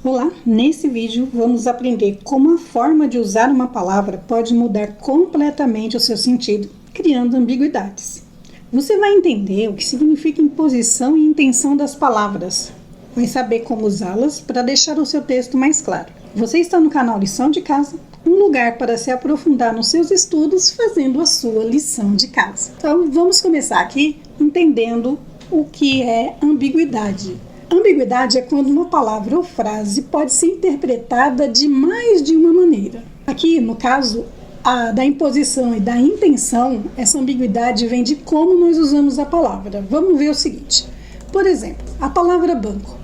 Olá, nesse vídeo vamos aprender como a forma de usar uma palavra pode mudar completamente o seu sentido, criando ambiguidades. Você vai entender o que significa imposição e intenção das palavras, vai saber como usá-las para deixar o seu texto mais claro. Você está no canal Lição de Casa, um lugar para se aprofundar nos seus estudos fazendo a sua lição de casa. Então vamos começar aqui entendendo o que é ambiguidade. Ambiguidade é quando uma palavra ou frase pode ser interpretada de mais de uma maneira. Aqui, no caso da imposição e da intenção, essa ambiguidade vem de como nós usamos a palavra. Vamos ver o seguinte. Por exemplo, a palavra banco.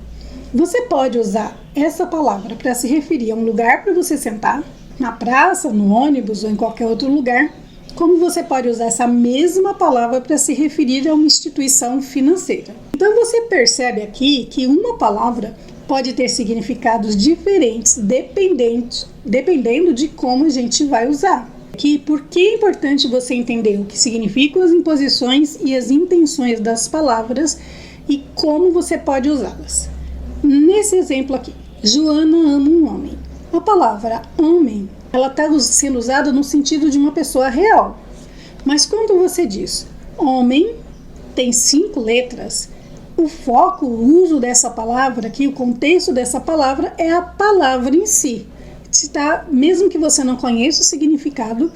Você pode usar essa palavra para se referir a um lugar para você sentar, na praça, no ônibus ou em qualquer outro lugar, como você pode usar essa mesma palavra para se referir a uma instituição financeira. Então você percebe aqui que uma palavra pode ter significados diferentes dependendo de como a gente vai usar. Por que é importante você entender o que significam as imposições e as intenções das palavras e como você pode usá-las. Nesse exemplo aqui, Joana ama um homem. A palavra homem, ela está sendo usada no sentido de uma pessoa real. Mas quando você diz homem, tem 5 letras, o foco, o uso dessa palavra aqui, o contexto dessa palavra é a palavra em si. Mesmo que você não conheça o significado,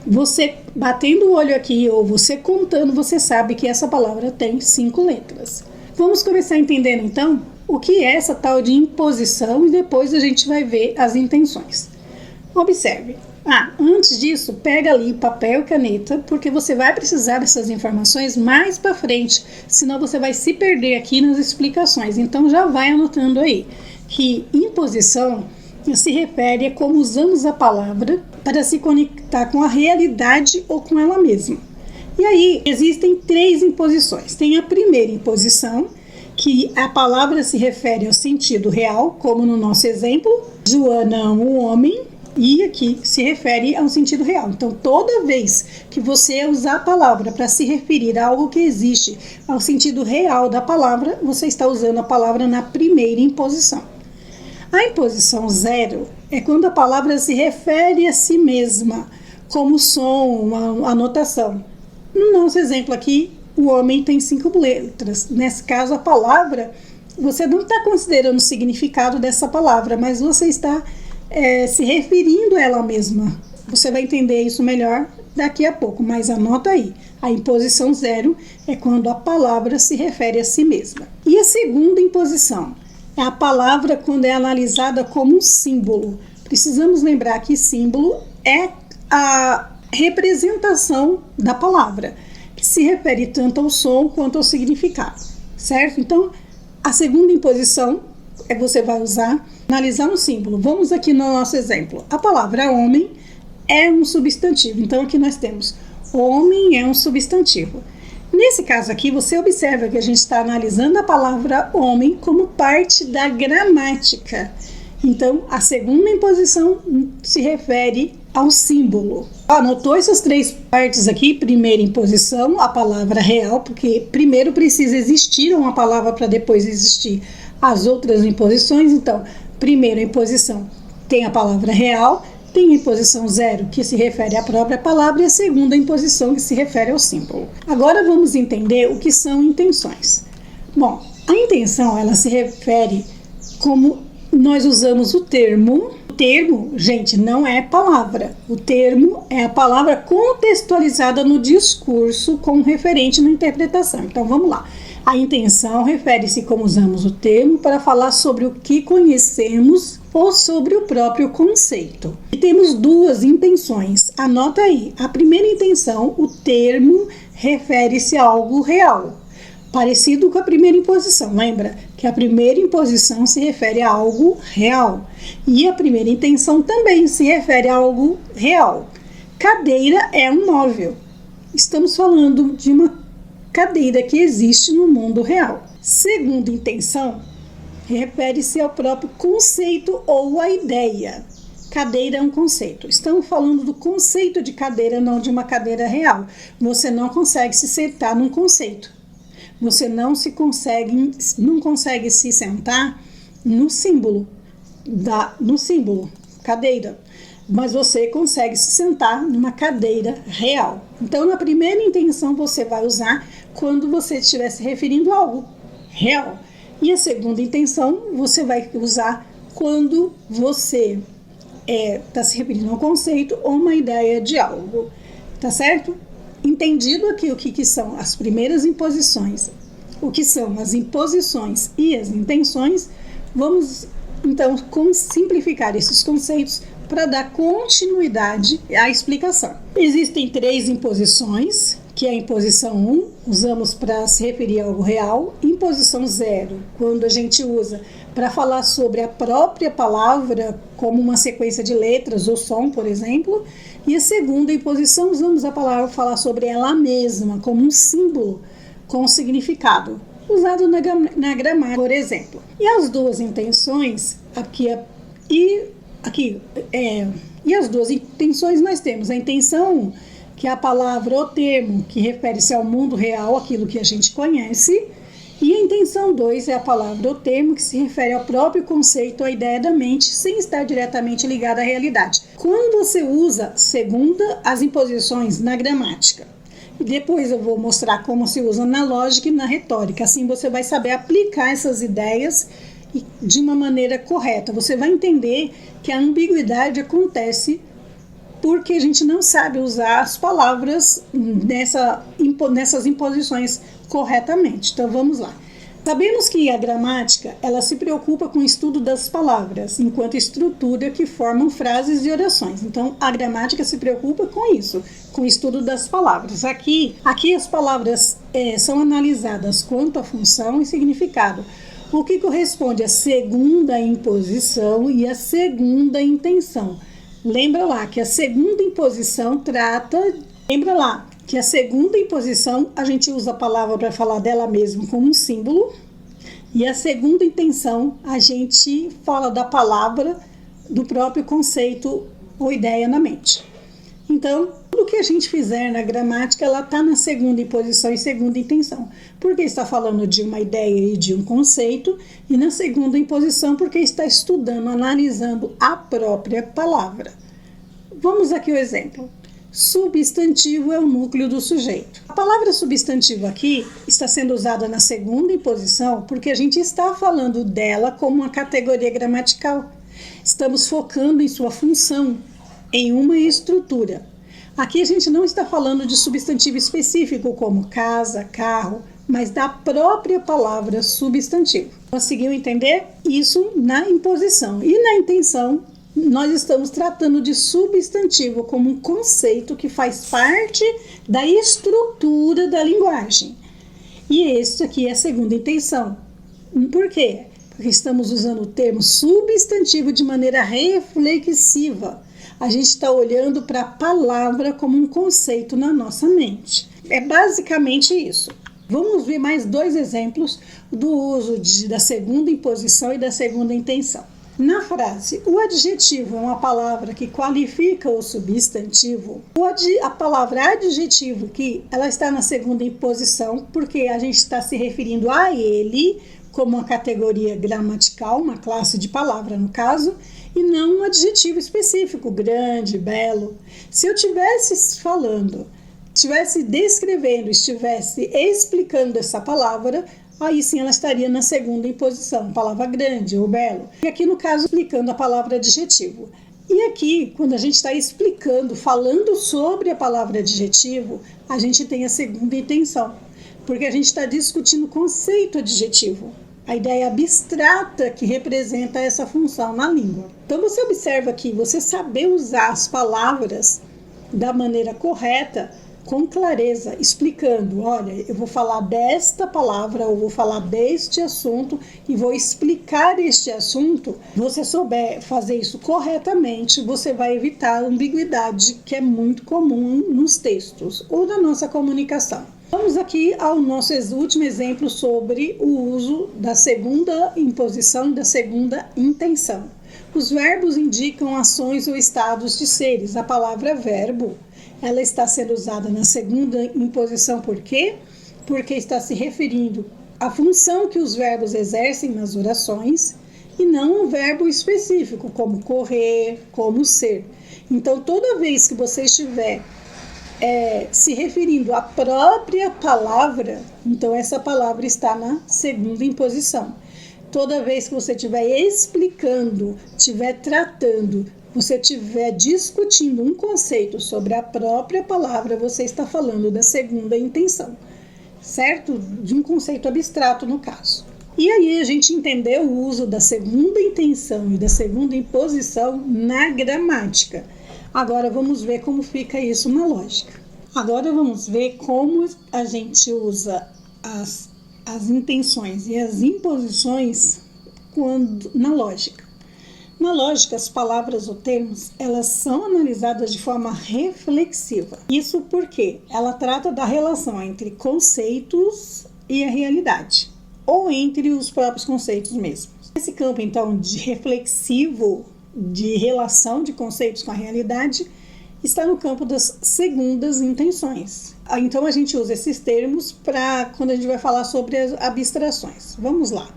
você batendo o olho aqui ou você contando, você sabe que essa palavra tem 5 letras. Vamos começar entendendo então o que é essa tal de imposição e depois a gente vai ver as intenções. Observe. Antes disso, pega ali papel e caneta, porque você vai precisar dessas informações mais para frente, senão você vai se perder aqui nas explicações. Então já vai anotando aí que imposição se refere a como usamos a palavra para se conectar com a realidade ou com ela mesma. E aí existem 3 imposições. Tem a primeira imposição, que a palavra se refere ao sentido real, como no nosso exemplo, Joana, um homem, e aqui se refere ao sentido real. Então, toda vez que você usar a palavra para se referir a algo que existe, ao sentido real da palavra, você está usando a palavra na primeira imposição. A imposição 0 é quando a palavra se refere a si mesma, como som, uma anotação. No nosso exemplo aqui, o homem tem 5 letras. Nesse caso, a palavra, você não está considerando o significado dessa palavra, mas você está se referindo a ela mesma. Você vai entender isso melhor daqui a pouco, mas anota aí. A imposição 0 é quando a palavra se refere a si mesma. E a segunda imposição é a palavra quando é analisada como um símbolo. Precisamos lembrar que símbolo é a representação da palavra, que se refere tanto ao som quanto ao significado, certo? Então, a segunda imposição você vai usar, analisar um símbolo. Vamos aqui no nosso exemplo. A palavra homem é um substantivo. Então, aqui nós temos homem é um substantivo. Nesse caso aqui, você observa que a gente está analisando a palavra homem como parte da gramática. Então, a segunda imposição se refere ao símbolo. Anotou essas 3 partes aqui? Primeira imposição, a palavra real, porque primeiro precisa existir uma palavra para depois existir as outras imposições. Então, primeira imposição tem a palavra real, tem a imposição 0, que se refere à própria palavra, e a segunda imposição, que se refere ao símbolo. Agora vamos entender o que são intenções. Bom, a intenção, ela se refere como nós usamos o termo. O termo, gente, não é palavra. O termo é a palavra contextualizada no discurso com referente na interpretação. Então, vamos lá. A intenção refere-se como usamos o termo para falar sobre o que conhecemos ou sobre o próprio conceito. E temos 2 intenções. Anota aí. A primeira intenção, o termo refere-se a algo real, parecido com a primeira imposição. Lembra que a primeira imposição se refere a algo real. E a primeira intenção também se refere a algo real. Cadeira é um móvel. Estamos falando de uma cadeira que existe no mundo real. Segunda intenção refere-se ao próprio conceito ou à ideia. Cadeira é um conceito. Estamos falando do conceito de cadeira, não de uma cadeira real. Você não consegue se sentar num conceito. Você não consegue se sentar no símbolo. no símbolo, cadeira, mas você consegue se sentar numa cadeira real. Então, na primeira intenção, você vai usar quando você estiver se referindo a algo real. E a segunda intenção, você vai usar quando você está se referindo a um conceito ou uma ideia de algo. Tá certo? Entendido aqui o que são as primeiras imposições, o que são as imposições e as intenções, vamos então simplificar esses conceitos para dar continuidade à explicação. Existem 3 imposições, que é a imposição 1, usamos para se referir a algo real, imposição 0, quando a gente usa para falar sobre a própria palavra, como uma sequência de letras ou som, por exemplo, e a segunda imposição, usamos a palavra para falar sobre ela mesma, como um símbolo com significado, usado na gramática, por exemplo. E as duas intenções, e as duas intenções nós temos a intenção, que é a palavra ou termo que refere-se ao mundo real, aquilo que a gente conhece, e a intenção 2 é a palavra ou termo que se refere ao próprio conceito, à ideia da mente, sem estar diretamente ligada à realidade. Quando você usa segundo as imposições na gramática, depois eu vou mostrar como se usa na lógica e na retórica, assim você vai saber aplicar essas ideias de uma maneira correta. Você vai entender que a ambiguidade acontece porque a gente não sabe usar as palavras nessas imposições corretamente. Então vamos lá. Sabemos que a gramática ela se preocupa com o estudo das palavras, enquanto estrutura que formam frases e orações. Então a gramática se preocupa com isso, com o estudo das palavras. Aqui as palavras são analisadas quanto à função e significado, o que corresponde à segunda imposição e à segunda intenção. Lembra lá que a segunda imposição a gente usa a palavra para falar dela mesma como um símbolo, e a segunda intenção a gente fala da palavra, do próprio conceito ou ideia na mente. Então, tudo que a gente fizer na gramática, ela está na segunda imposição e segunda intenção, porque está falando de uma ideia e de um conceito, e na segunda imposição porque está estudando, analisando a própria palavra. Vamos aqui o exemplo. Substantivo é o núcleo do sujeito. A palavra substantivo aqui está sendo usada na segunda imposição porque a gente está falando dela como uma categoria gramatical. Estamos focando em sua função, em uma estrutura. Aqui a gente não está falando de substantivo específico como casa, carro, mas da própria palavra substantivo. Conseguiu entender? Isso na imposição. E na intenção, nós estamos tratando de substantivo como um conceito que faz parte da estrutura da linguagem. E esse aqui é a segunda intenção. Por quê? Porque estamos usando o termo substantivo de maneira reflexiva. A gente está olhando para a palavra como um conceito na nossa mente. É basicamente isso. Vamos ver mais 2 exemplos do uso da segunda imposição e da segunda intenção. Na frase, o adjetivo é uma palavra que qualifica o substantivo. A palavra adjetivo aqui, ela está na segunda imposição porque a gente está se referindo a ele como uma categoria gramatical, uma classe de palavra no caso, e não um adjetivo específico, grande, belo. Se eu estivesse descrevendo, estivesse explicando essa palavra, aí sim ela estaria na segunda imposição, palavra grande ou belo. E aqui no caso, explicando a palavra adjetivo. E aqui, quando a gente está explicando, falando sobre a palavra adjetivo, a gente tem a segunda intenção, porque a gente está discutindo o conceito adjetivo, a ideia abstrata que representa essa função na língua. Então você observa aqui, você saber usar as palavras da maneira correta, com clareza, explicando, olha, eu vou falar desta palavra, ou vou falar deste assunto, e vou explicar este assunto. Você souber fazer isso corretamente, você vai evitar a ambiguidade que é muito comum nos textos, ou na nossa comunicação. Vamos aqui ao nosso último exemplo sobre o uso da segunda imposição e da segunda intenção. Os verbos indicam ações ou estados de seres. A palavra verbo, ela está sendo usada na segunda imposição, por quê? Porque está se referindo à função que os verbos exercem nas orações e não um verbo específico, como correr, como ser. Então, toda vez que você estiver se referindo à própria palavra, então essa palavra está na segunda imposição. Toda vez que você estiver explicando, estiver tratando, você estiver discutindo um conceito sobre a própria palavra, você está falando da segunda intenção, certo? De um conceito abstrato, no caso. E aí a gente entendeu o uso da segunda intenção e da segunda imposição na gramática. Agora vamos ver como fica isso na lógica. Agora vamos ver como a gente usa as intenções e as imposições na lógica. Na lógica, as palavras ou termos, elas são analisadas de forma reflexiva. Isso porque ela trata da relação entre conceitos e a realidade, ou entre os próprios conceitos mesmos. Esse campo, então, de reflexivo, de relação de conceitos com a realidade, está no campo das segundas intenções. Então, a gente usa esses termos para quando a gente vai falar sobre as abstrações. Vamos lá.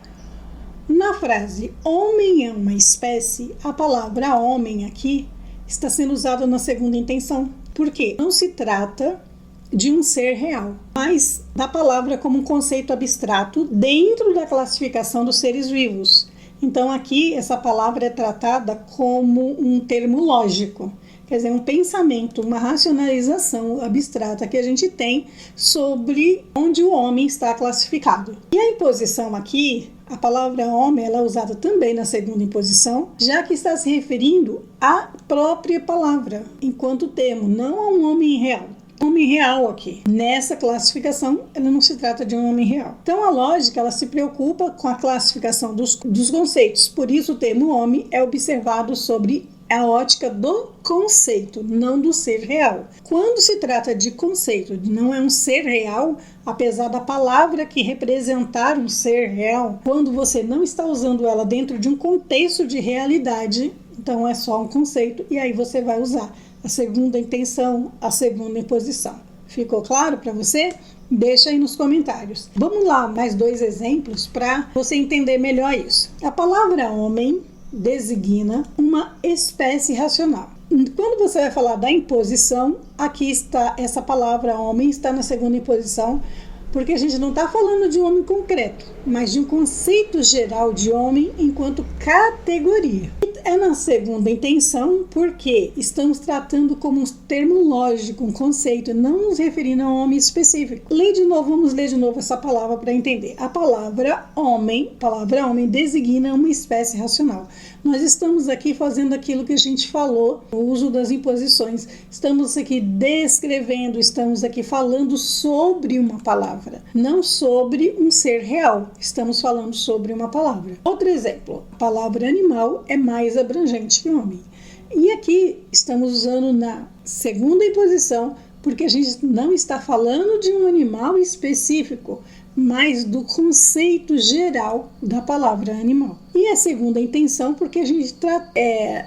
Na frase homem é uma espécie, a palavra homem aqui está sendo usada na segunda intenção. Por quê? Não se trata de um ser real, mas da palavra como um conceito abstrato dentro da classificação dos seres vivos. Então aqui essa palavra é tratada como um termo lógico, quer dizer, um pensamento, uma racionalização abstrata que a gente tem sobre onde o homem está classificado. E a imposição aqui, a palavra homem, ela é usada também na segunda imposição, já que está se referindo à própria palavra, enquanto termo, não a um homem real. Homem real aqui. Nessa classificação, ela não se trata de um homem real. Então, a lógica, ela se preocupa com a classificação dos conceitos. Por isso, o termo homem é observado sobre a ótica do conceito, não do ser real. Quando se trata de conceito, não é um ser real, apesar da palavra que representar um ser real, quando você não está usando ela dentro de um contexto de realidade, então é só um conceito, e aí você vai usar a segunda intenção, a segunda imposição. Ficou claro para você? Deixa aí nos comentários. Vamos lá, mais 2 exemplos para você entender melhor isso. A palavra homem designa uma espécie racional. Quando você vai falar da imposição, aqui está, essa palavra homem está na segunda imposição, porque a gente não está falando de um homem concreto, mas de um conceito geral de homem enquanto categoria. É na segunda intenção porque estamos tratando como um termo lógico, um conceito, não nos referindo a um homem específico. Vamos ler de novo essa palavra para entender. A palavra homem designa uma espécie racional. Nós estamos aqui fazendo aquilo que a gente falou, o uso das imposições. Estamos aqui descrevendo, estamos aqui falando sobre uma palavra, não sobre um ser real. Estamos falando sobre uma palavra. Outro exemplo, a palavra animal é mais abrangente que homem. E aqui estamos usando na segunda imposição, porque a gente não está falando de um animal específico, mas do conceito geral da palavra animal. E a segunda intenção, porque a gente está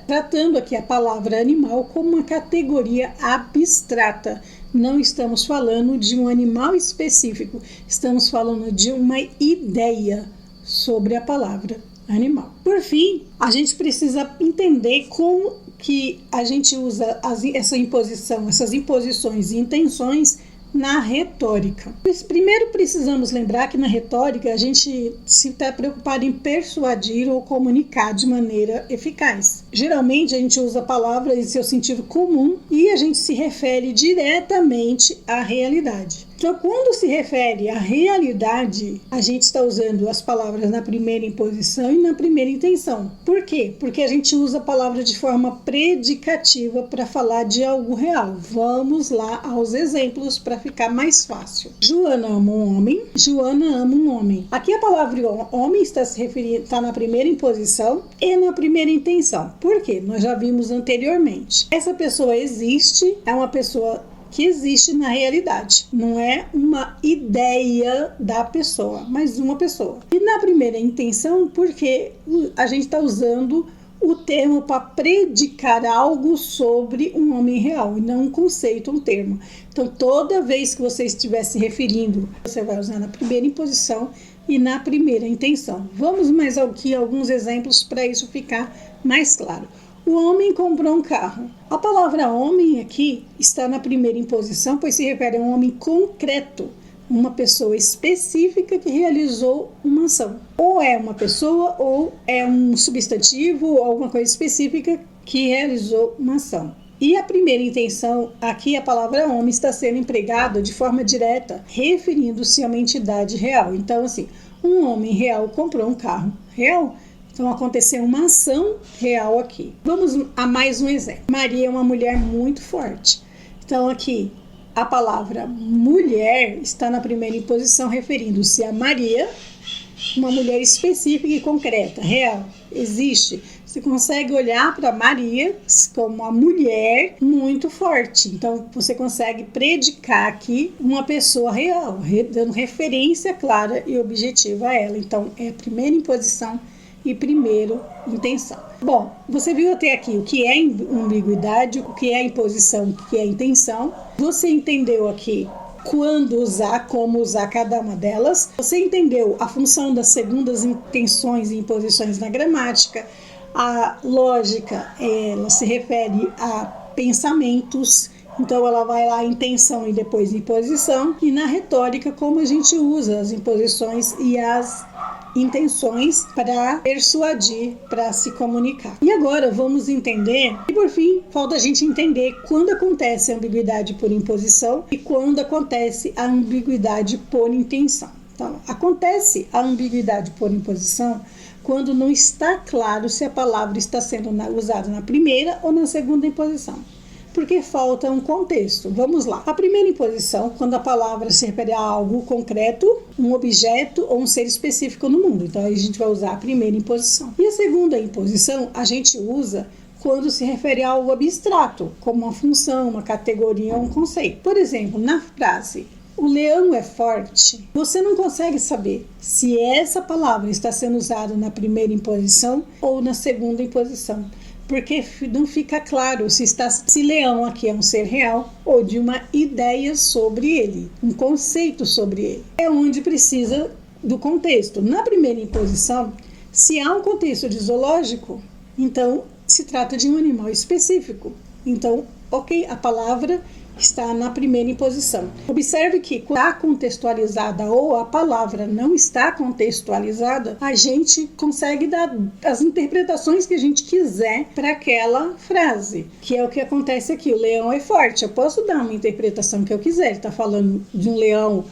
tratando aqui a palavra animal como uma categoria abstrata. Não estamos falando de um animal específico, estamos falando de uma ideia sobre a palavra animal. Por fim, a gente precisa entender como que a gente usa essa imposição, essas imposições e intenções na retórica. Primeiro precisamos lembrar que na retórica a gente se está preocupado em persuadir ou comunicar de maneira eficaz. Geralmente a gente usa palavras em seu sentido comum e a gente se refere diretamente à realidade. Então, quando se refere à realidade, a gente está usando as palavras na primeira imposição e na primeira intenção. Por quê? Porque a gente usa a palavra de forma predicativa para falar de algo real. Vamos lá aos exemplos para ficar mais fácil. Joana ama um homem, Joana ama um homem. Aqui a palavra homem está se referindo, está na primeira imposição e na primeira intenção. Por quê? Nós já vimos anteriormente. Essa pessoa existe, é uma pessoa que existe na realidade. Não é uma ideia da pessoa, mas uma pessoa. E na primeira intenção, porque a gente está usando o termo para predicar algo sobre um homem real, e não um conceito, um termo. Então, toda vez que você estiver se referindo, você vai usar na primeira imposição e na primeira intenção. Vamos mais aqui alguns exemplos para isso ficar mais claro. O homem comprou um carro. A palavra homem aqui está na primeira imposição, pois se refere a um homem concreto, uma pessoa específica que realizou uma ação. Ou é uma pessoa ou é um substantivo ou alguma coisa específica que realizou uma ação. E a primeira intenção, aqui a palavra homem está sendo empregada de forma direta, referindo-se a uma entidade real. Então, assim, um homem real comprou um carro real. Então, aconteceu uma ação real aqui. Vamos a mais um exemplo. Maria é uma mulher muito forte. Então, aqui, a palavra mulher está na primeira imposição, referindo-se a Maria, uma mulher específica e concreta, real, existe. Você consegue olhar para Maria como uma mulher muito forte. Então, você consegue predicar aqui uma pessoa real, dando referência clara e objetiva a ela. Então, é a primeira imposição e primeiro intenção. Bom, você viu até aqui o que é ambiguidade, o que é imposição, o que é intenção. Você entendeu aqui quando usar, como usar cada uma delas. Você entendeu a função das segundas intenções e imposições na gramática. A lógica, ela se refere a pensamentos, então ela vai lá intenção e depois imposição. E na retórica, como a gente usa as imposições e as intenções para persuadir, para se comunicar. E agora vamos entender, e por fim, falta a gente entender quando acontece a ambiguidade por imposição e quando acontece a ambiguidade por intenção. Então, acontece a ambiguidade por imposição quando não está claro se a palavra está sendo usada na primeira ou na segunda imposição, porque falta um contexto. Vamos lá. A primeira imposição, quando a palavra se refere a algo concreto, um objeto ou um ser específico no mundo. Então, aí a gente vai usar a primeira imposição. E a segunda imposição, a gente usa quando se refere a algo abstrato, como uma função, uma categoria ou um conceito. Por exemplo, na frase "o leão é forte", você não consegue saber se essa palavra está sendo usada na primeira imposição ou na segunda imposição, porque não fica claro se leão aqui é um ser real ou de uma ideia sobre ele, um conceito sobre ele. É onde precisa do contexto. Na primeira imposição, se há um contexto de zoológico, então se trata de um animal específico. Então, ok, a palavra está na primeira imposição. Observe que quando está contextualizada ou a palavra não está contextualizada, a gente consegue dar as interpretações que a gente quiser para aquela frase, que é o que acontece aqui. O leão é forte. Eu posso dar uma interpretação que eu quiser. Ele está falando de um leão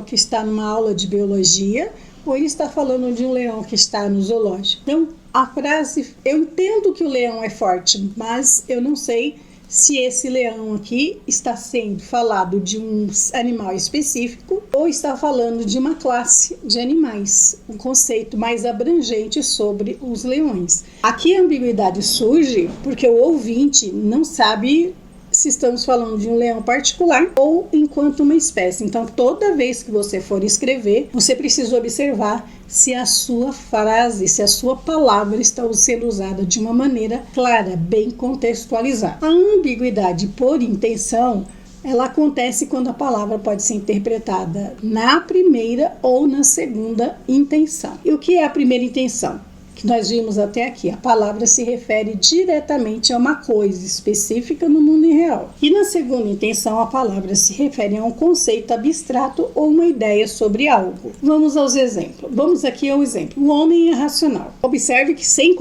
que está numa aula de biologia, ou ele está falando de um leão que está no zoológico. Então, a frase, eu entendo que o leão é forte, mas eu não sei se esse leão aqui está sendo falado de um animal específico ou está falando de uma classe de animais, um conceito mais abrangente sobre os leões. Aqui a ambiguidade surge porque o ouvinte não sabe se estamos falando de um leão particular ou enquanto uma espécie. Então, toda vez que você for escrever, você precisa observar se a sua frase, se a sua palavra está sendo usada de uma maneira clara, bem contextualizada. A ambiguidade por intenção, ela acontece quando a palavra pode ser interpretada na primeira ou na segunda intenção. E o que é a primeira intenção? Que nós vimos até aqui, a palavra se refere diretamente a uma coisa específica no mundo real. E na segunda intenção, a palavra se refere a um conceito abstrato ou uma ideia sobre algo. Vamos aos exemplos. Vamos aqui ao exemplo. O homem é racional. Observe que sem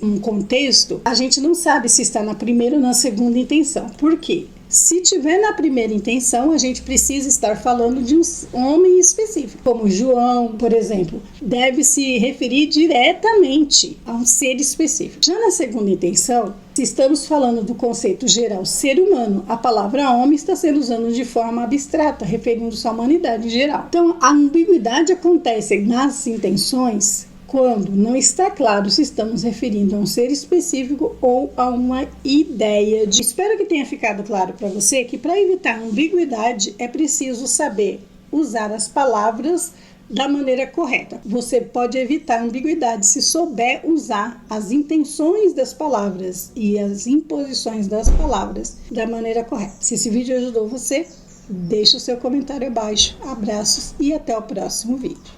um contexto, a gente não sabe se está na primeira ou na segunda intenção. Por quê? Se tiver na primeira intenção, a gente precisa estar falando de um homem específico, como João, por exemplo, deve se referir diretamente a um ser específico. Já na segunda intenção, se estamos falando do conceito geral ser humano, a palavra homem está sendo usada de forma abstrata, referindo-se à humanidade em geral. Então, a ambiguidade acontece nas intenções quando não está claro se estamos referindo a um ser específico ou a uma ideia de... Espero que tenha ficado claro para você que para evitar ambiguidade é preciso saber usar as palavras da maneira correta. Você pode evitar ambiguidade se souber usar as intenções das palavras e as imposições das palavras da maneira correta. Se esse vídeo ajudou você, Deixe o seu comentário abaixo. Abraços e até o próximo vídeo.